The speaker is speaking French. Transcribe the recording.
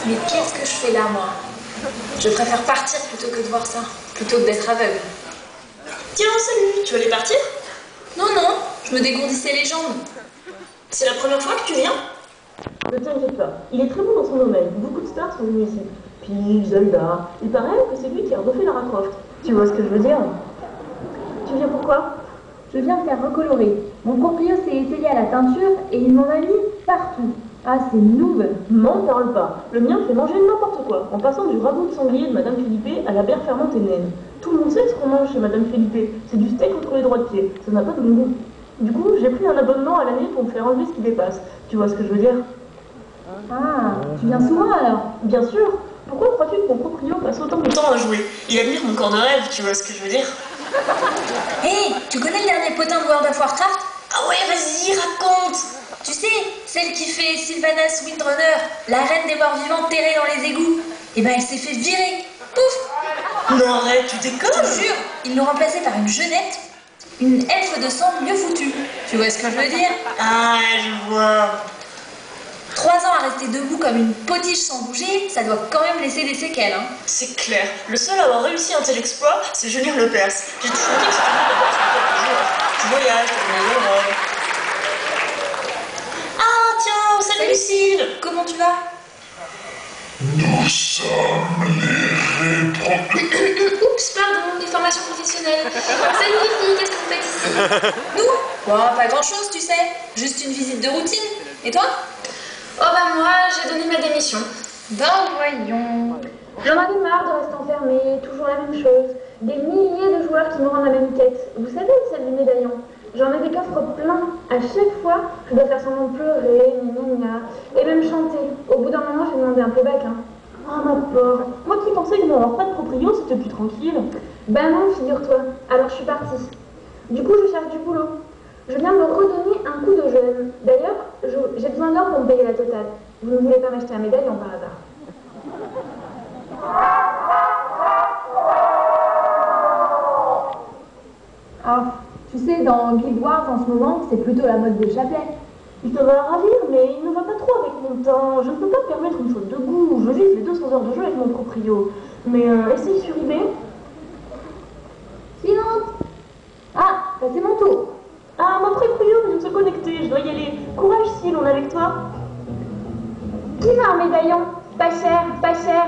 Mais qu'est-ce que je fais là, moi? Je préfère partir plutôt que de voir ça, plutôt que d'être aveugle. Tiens, salut, tu allais partir? Non, non, je me dégourdissais les jambes. C'est la première fois que tu viens? Ne t'inquiète pas, il est très bon dans son domaine. Beaucoup de stars sont venues ici. Puis Zelda. Il paraît que c'est lui qui a refait Lara Croft. Tu vois ce que je veux dire? Tu viens pourquoi? Je viens me faire recolorer. Mon proprio s'est essayé à la teinture et il m'en a mis partout. Ah, c'est nouveau. M'en parle pas. Le mien fait manger n'importe quoi, en passant du ragoût de sanglier de Madame Philippé à la bière fermentée naine. Tout le monde sait ce qu'on mange chez Madame Philippé. C'est du steak entre les doigts de pied. Ça n'a pas de bon goût. Du coup, j'ai pris un abonnement à l'année pour me faire enlever ce qui dépasse. Tu vois ce que je veux dire? Ah, tu viens souvent alors? Bien sûr. Pourquoi crois-tu que mon proprio passe autant de temps à jouer? Il admire mon corps de rêve, tu vois ce que je veux dire? Hé, tu connais le dernier potin de World of Warcraft? Ah ouais, vas-y, raconte! Tu sais, celle qui fait Sylvanas Windrunner, la reine des morts vivants terrée dans les égouts. Eh ben, elle s'est fait virer. Pouf! Non, arrête, tu Je déconnes! te jure, ils l'ont remplacée par une jeunette, une elfe de sang mieux foutue. Tu vois ce que je veux dire? Ah, je vois. 3 ans à rester debout comme une potiche sans bouger, ça doit quand même laisser des séquelles, hein. C'est clair, le seul à avoir réussi un tel exploit, c'est Julien Lepers. J'ai toujours dit que c'était une opportunité. Tu voyages, tu connais l'Europe. Ah, tiens, salut Lucille! Comment tu vas? Nous sommes les réproducteurs. Oups, pardon, des formations professionnelles. Salut les filles, qu'est-ce que vous faites ici? Nous? Bon, pas grand-chose, tu sais. Juste une visite de routine. Et toi? Oh bah moi, j'ai donné ma démission. Ben voyons. J'en avais marre de rester enfermée, toujours la même chose. Des milliers de joueurs qui me rendent la même quête. Vous savez, celle du médaillon. J'en ai des coffres pleins. À chaque fois, je dois faire semblant de pleurer, et même chanter. Au bout d'un moment, j'ai demandé un playback. Hein. Ah ma pauvre. Moi qui pensais que n'avoir pas de proprio, c'était plus tranquille. Ben non, figure-toi. Alors je suis partie. Du coup, je cherche du boulot. Je viens me redonner un coup de jeune. D'ailleurs, j'ai besoin d'or pour me payer la totale. Vous ne voulez pas m'acheter un médaillon par hasard? Ah, tu sais, dans Guild Wars en ce moment, c'est plutôt la mode des chapelets. Il te va ravir, mais il ne va pas trop avec mon temps. Je ne peux pas me permettre une faute de goût. Je vise les 200 heures de jeu avec mon proprio. Mais essaye sur eBay. Silence! Ah, bah c'est mon tour. Ah, mon proprio vient de se connecter. Je dois y aller. Courage, Syl, on est avec toi. Qui veut un médaillon? Pas cher, pas cher.